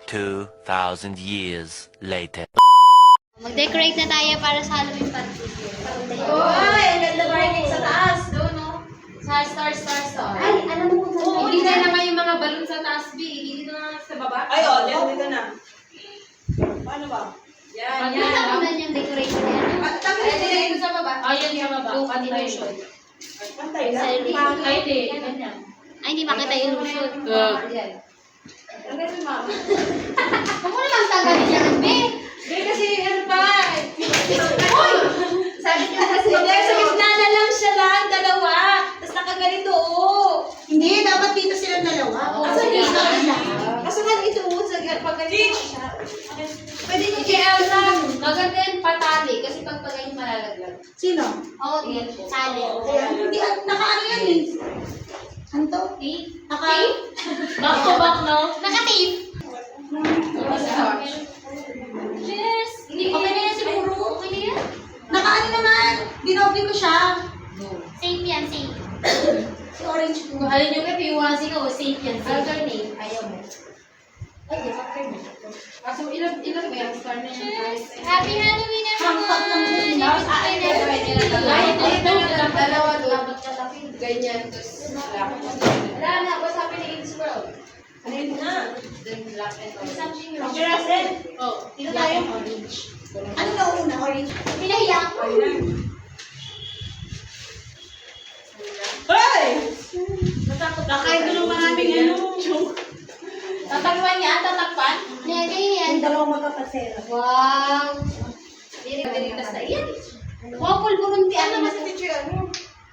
2,000 years later. Mag-decorate na tayo para sa Halloween party. Uy, ang ganda parking sa taas. Doon, no? Sa star. Ay, alam mo kung saan. Hindi na naman yung mga balloon sa taas, B. Hindi na sa baba. Ay, oh, dito na. Paano ba? Yan, yan. Nakita mo na yung decoration niya. Tabi Ay, na dito sa baba. Ay, yan yung baba. Blue continuation. Pantay lang. Ay, di. Ganyan. Ay, hindi makita yung illusion. Ang ganda, mama. Huwag mo naman tanggalin yan, B. Hindi kasi, ano pa? Uy! Sabi niya kasi, hindi, sa gitna na lang siya lang, dalawa. Tapos nakaganito, oh. Hindi, dapat dito silang dalawa. Kaso dito siya. Kaso nga ito, sa pagganito siya. Pwede nyo Si Elsa, maganda yung patali kasi pag pagayin malalaglag. Sino? Oo, sali. Ayan, hindi, naka-ano yan eh. Ano to? Naka... Back to back, no? Naka-tape. Yes! Hindi, okay na yan siguro. Okay na yan. Naka-ano naman, dinoble ko siya. Safe yan, safe. Si Orange orange ko. Alam nyo kayo, iwasin ko, safe yan. Alternate. Ayaw mo. Ay, di ba? Kaso ilan ba yung star na yan? Happy Halloween, Hampat ng everyone! butas. Dalawa dapat kalaki. Ganyan. Tapos Wala na, what's happening in this world? Ano yun na? then black and orange. Something wrong. Teacher Russell, Oh, dito tayo. Ano na una? Orange? pinahiya ko. Hoy! Nakain ko ng maraming ano. Tatakpan yan, tatakpan? Nene yan. Yung dalawang magkapasera. Wow! Diritas na yan. Wow, pulburon di ano mas teacher ano?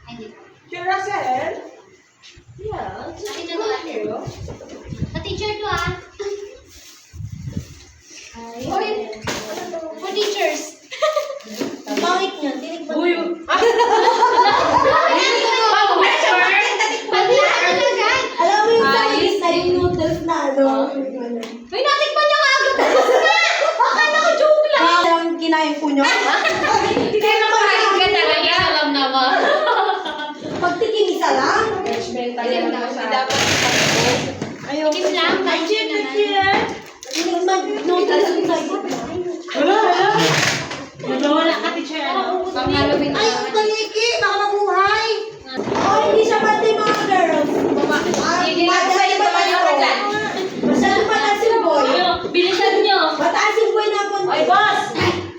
Ay, hindi. Teacher Russell? Yeah. Ate na to ate. Teacher to ah. Hoy, for teachers. Ang pangit niya, tinig ba? Uy! Alam mo yung sa na yung noodles na ano? Uy, natikman niya nga agad. Akala ko joke lang. Parang kinain ko niyo. Kaya naman ka talaga. Alam naman. Pagtikim isa lang. Judgmental naman sa dapat. Ayaw. Tikim lang. Tikim naman. Yung mag-noodles yung sa'yo. Wala ka, teacher. Pang Halloween Ay, ang taliki! Baka mabuhay! Oh, hindi siya pati mga girls. Sige, sa'yo ba tayo ka dyan? Masyado pataas yung boy. Bilisan niyo. Mataas yung boy na konti. Ay, boss!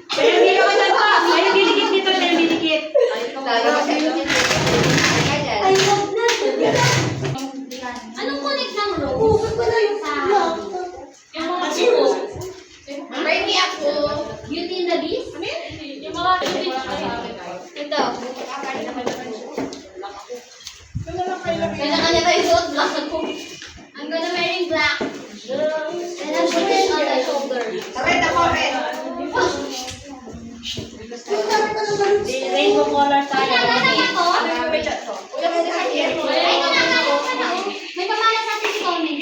Kaya hindi ka dyan, boss! Ay, dinikit dito, ay, dinikit. Ay, wag na. Anong connect ng rope? Ukot ko na yung laptop. Yung mga suko. Ready ako. Beauty and the Beast? Yung mga beauty ito. Kanya-kanya tayo suot. Black ako. I'm gonna wearing black. And I'm putting on my shoulder. Red ako, red. Rainbow color tayo. Kailangan ako. Ay, Ay, kailangan ko na. May pamalas natin si Tony.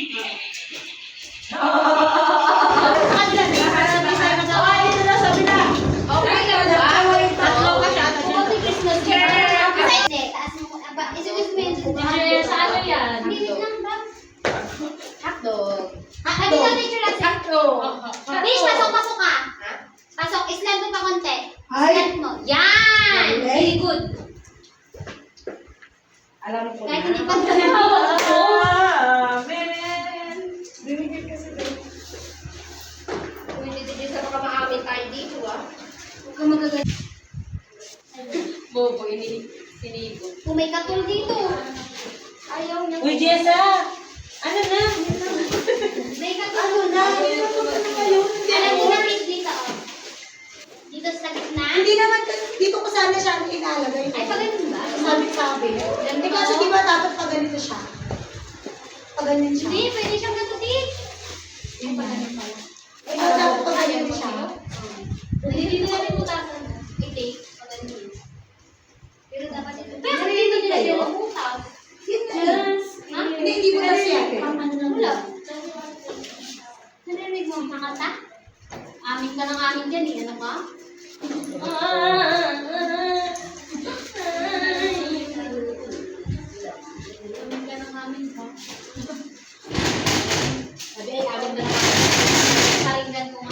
Tatlo ka siya. Happy Christmas, Hindi, taas mo ko. Isulis mo yun. Sa ano yan? Hindi lang ba? Hotdog. Ano ka, teacher Russell? Mish, pasok ka. Pasok, island mo pa konti. Ay. Island mo. Yan! Very good. Alam ko Kahit na. hindi pa nalawa ako. Men! Binigyan kasi din. Hindi sa mga maamin tayo dito, ah. Huwag ka magaganda. Bobo, sinigo. Kung may katul dito. Ayaw na. Uy, Jessa! Ano na? May katul. Ano na? Alam mo na, Miss, dito. Oh. Dito sa gitna. Hindi naman, dito ko sana siya inalagay. Ay, pa ganun ba? Sabi. Hindi kasi di ba dapat pag ganito siya? Pag ganyan siya. Hindi, pwede siyang gatutin. Ay, pa ganun pala. Di ba dapat pag ganyan siya? Hindi, dito natin butasan. I-take. Pa ganun. Pero dapat ito. Pero dito nila yung butas. Yes. Ha? Hindi mo na siya. Pang ano na wala. Narinig mo ang kakanta? Amin ka ng amin dyan eh. Ano ka? Amin ka ng amin ka. Sabi ay amin na lang. Paringgan ko nga.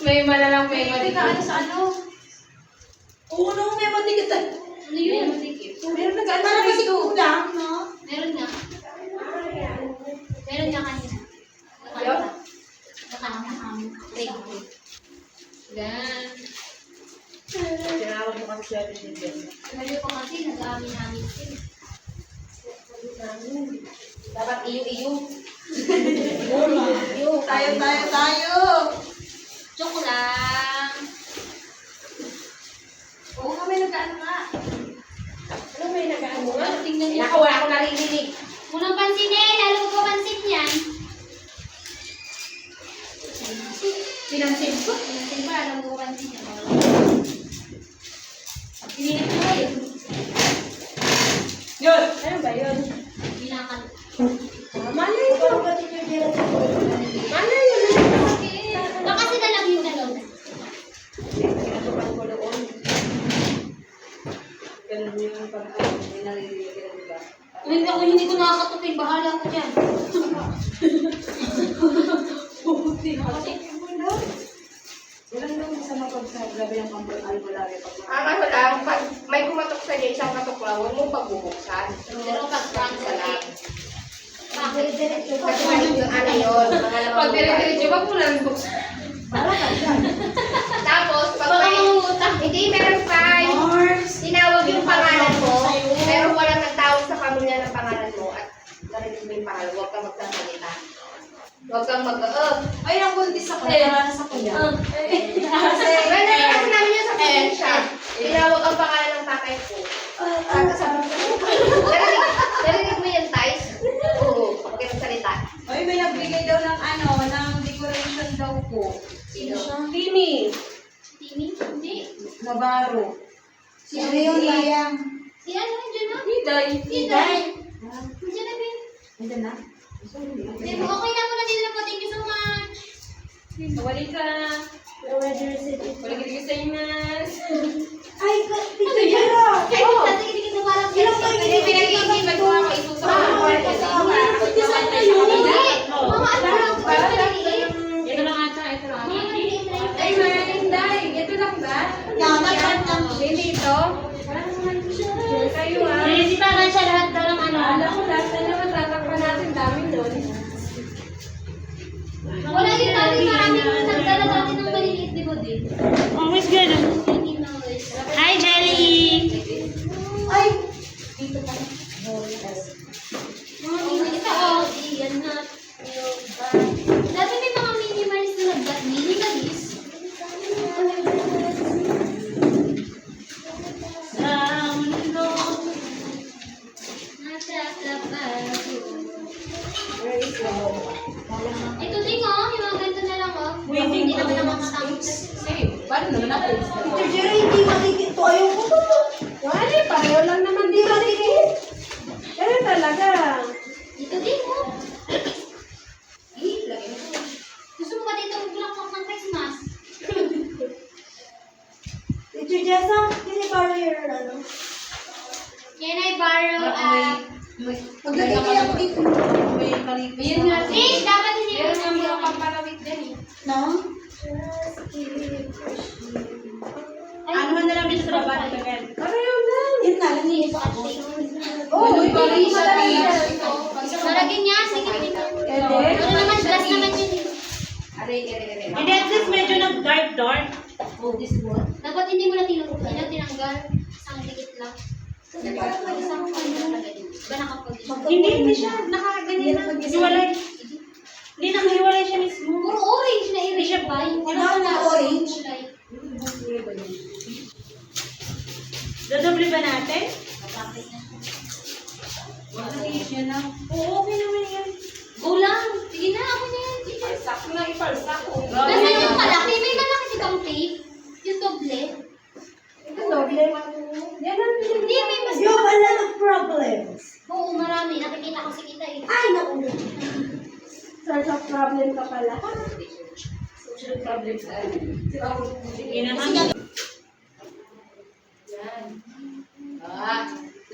May malalang may Ano sa ano? Oo, no, may matikitan. Ano yun? Meron na gano'n. Parang kasi kulang, no? Meron nga. Meron nga kanina. Nakakanta kami. Gan. Tinawag mo kasi siya din din. Sabi ko kasi nag-aamin namin sila. Dapat iyo-iyo. Tayo. Joke lang. Oo nga, may nag-ano nga. Ano may nag-ano nga? Tingnan niyo. Naku, wala ko narinig. Unang pansinin. Lalo ko pansin yan. Pinansin ko. Pansin ba? Alam ko pansin yan. Pinilit ko kayo. Yun! Ano ba yun? Binakan. Malay ko. Malay yun. Baka sila lang yung dalaw. Pinatupan ko doon. Ganun yung pag-ano. May naririnig ka, diba? bahala ko dyan. Walang daw sa mapagsagrabe ng albularyo pag Ang ano lang, pag may kumatok sa iyo, isang katok lang, huwag mo pagbubuksan. Pero pag prank Isa lang. bakit? Kasi may ano yun, mga Pag dire-diretso, wag mo lang buksan. Tapos, pag may, hindi meron pa, tinawag yung pangalan mo, pero walang nagtawag sa pamilya ng pangalan mo at narinig mo yung pangalan, huwag kang magsasalita. Huwag kang Ay, nakuntis ako. Nakaranas ako yan. Kasi namin yun sa probinsya. Tinawag ang pangalan ng tatay ko. Narinig mo yan, Thais? Oo, huwag kang magsalita. Ay, may nagbigay daw ng ng decoration daw po. Sino? Timmy. Timmy? Hindi. Navarro. Sino yun, Layang. Si ano, nandiyan na? Hiday. Hiday. Nandiyan na, Ben. Nandiyan na? Okay na pala din na po. Thank you so much. Wali ka. Wali ka sa inas. Ay, Tito Jero! Ay, sige, sige, parang Hindi pinag-iigiban ko ako isusok. Hindi. Mga ano lang. Parang maliit. Ito lang ata, ito lang. Mga maliit na yun. Ay, Marinday. Ito lang ba? Hindi ito. Kayo ah. Hindi pa nga siya lahat daw ng ano. Alam ko, last time naman tatakpan natin, dami doon. Wala din natin maraming nagdala natin ng maliliit, di ba din? Always good. Hi, Jelly! Ay! Dito pa. Mga minimalist ako. Yan na. Dati may mga minimalist na nagdat. Minimalist. Ito din oh, yung mga ganito na lang oh. Hindi naman namamatang. Same. Paano naman ako? Tito Jero, hindi makikito. Ayaw ko to. Wala, pareho lang naman di makikit. Pero talaga. Ito din oh. Gusto mo ba dito mag-block ng Christmas? Tito Jessa, can you borrow your Can I borrow Maglagay kaya ako dito. May kalipis Yun nga, Eh, dapat hindi mo meron nga mga pamparawit din eh. No? Ano na lang dito sa baba? Pareho lang. Yun na, naninis ako. Oh, parang isa Malagyan niya, sige. Ano naman, glass naman yun eh. And at least medyo nag-dark. Oh, this one. Dapat hindi mo na tinanggal. Isang dikit lang. Kasi parang may isang ano talaga din. Ba nakapag-isang? Hindi siya. Nakaganyan na. Hiwalay. Hindi nakahiwalay siya mismo. Puro orange na i-erase ba? Ano na orange? Dodoble ba natin? Oo, okay naman yan. Go lang. Sige na, ako na yan. Palsak na, ipalsak ko. Basta yung malaki, may malaki si kang tape. Yung doble. Yan ang Hindi, may mas... You have a lot of problems. Oo, marami. Nakikita ko si kita eh. Ay, naku. source of problem ka pala. Social problems na. Sige naman.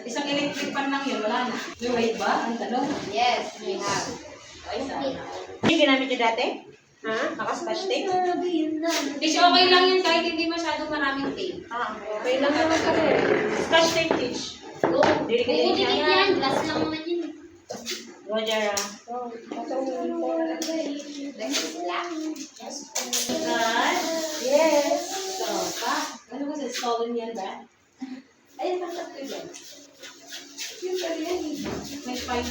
Isang electric fan lang yun, wala na. May weight ba? Ang tanong? Yes, we have. Ay, sana. Hindi ginamit niyo dati? Ha? Naka-scotch tape? Is okay lang yan kahit hindi masyadong maraming tape. Okay lang naman kasi. Scotch tape, Tish. Oo, Dili-dili dikit yan. Glass lang naman yun. Roger, Next is black. Yes. So, pa? Ano ba sa stolen yan ba? Ayun, pasok ko yan. Yung pala yan. May spine.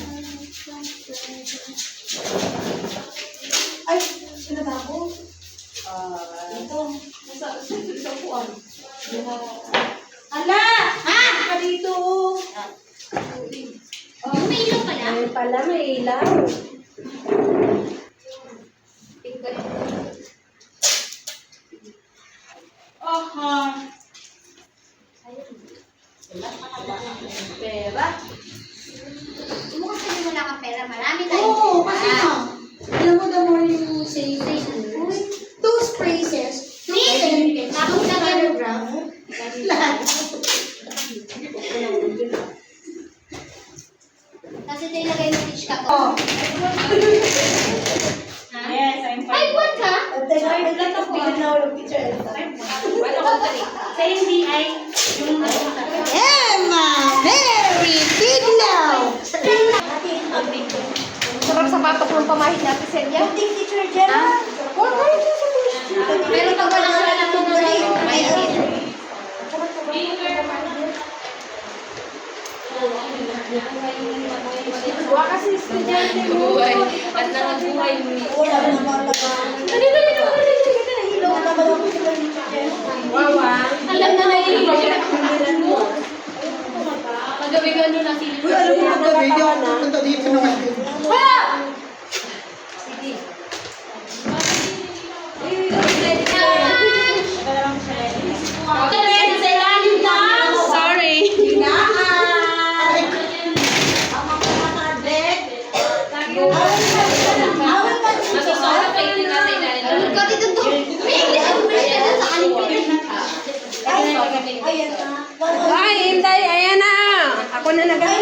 Ay, sino ba ako? Ito. Sa puan. Ala! Ha? Ka dito. May ilaw pala. Pala may ilaw. Aha. Pera. Mukha sabi wala kang pera. Marami tayo. Oo, kasi na. Alam mo, the more you say those phrases, Please! Tapos na paragraph. lahat. Kasi nilagay mo pitch ka to. Sa hindi ay yung Emma Mary Biglaw! Sarap sa papak ng pamahit natin, Celia. Teacher Jenna! Pero pag walang wala ng mga may Buwa kasi estudyante mo. At nangabuhay mo. Wawa. Alam na nahihilo siya. Magabi ka nun ang silip. Uy, alam mo ba gabi? Hindi ako pupunta dito naman din. Sorry. Ay, hindi. Ayan na. Ako na nag-aayos.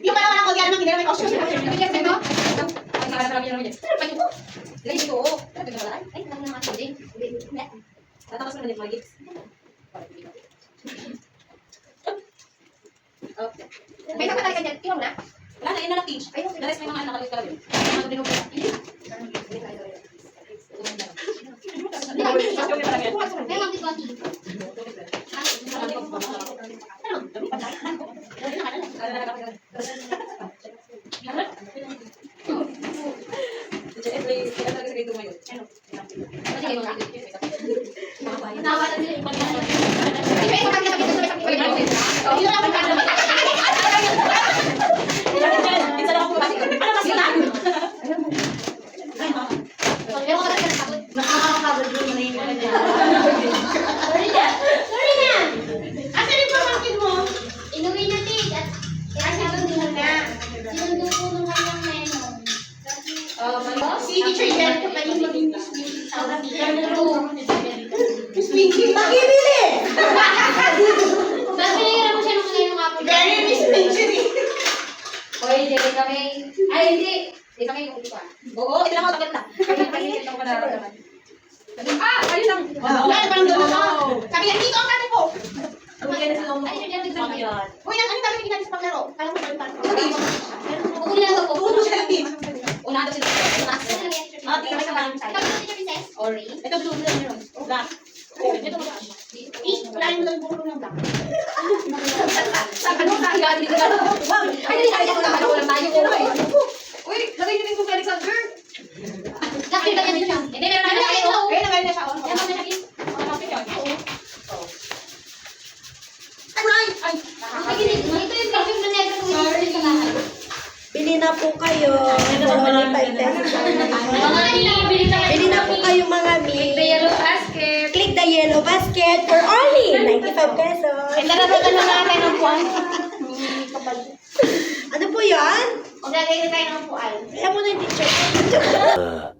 Yung mga ko, yan ang hindi na may costume. kami naman yan. Pero pag ito, lagay dito, oh. Pero pag wala, Ay, lang naman hindi. tatakas mo na yung mga gifts. Okay. May kapatay ka dyan. Inom na. Wala na, yun na teach. Ayun, The rest may mga anak ka rin. Mga dinubo na. May magtitwati. Nawa na din. May kapatay ka dyan. Hindi na ako Nakakakabad yun, manahimik ka dyan. Sorry na! Asan yung pamangkin mo? Inuwi na, Tig. At sinundo na. Sinundo ko nung kanyang menu. Si Teacher Jen ko pa yung maging Miss Winky sa Miss Winky? Pag-ibili! Bakit nahihirap mo siya nung ngayon ako? Very Miss Winky. Hoy, hindi kami. Ay, hindi. Hindi kami yung upa. Oo, ito lang ako tagal na. Ito ko nararamdaman. Ah, ayun lang. Dahil parang doon ako. Sabi yan, dito ang kate po. Tumigay na sila mo. Ay, nandiyan din kami. Uy, ano dami hindi natin sa paglaro? Kala mo parang parang. Bukod lang ako. Puno sila ng team. Una daw sila. Ah, tingnan ka lang. Ori. Ito blue na yun. Black. Ito mo. Eh, wala yung lang buko ng black. Sabi mo sa akin, hindi ko na. Ay, hindi sabi ko na ano lang tayo. Uy, lagay niyo din kung Alexander. Kasi ba yan siya? Hindi, meron na tayo. Kaya nagayon na siya. Yan mo na siya. Aray! Ay! Ito yung perfume na negro kung ito sa bahay. Bili na po kayo. Only 5 pesos. Bili na po kayo mga mi. The yellow basket. Click the yellow basket for only 95 pesos. Naranagan na natin ang puwan. Ano po yan? Kung nagay na tayo ng puwan. Kaya mo na yung teacher.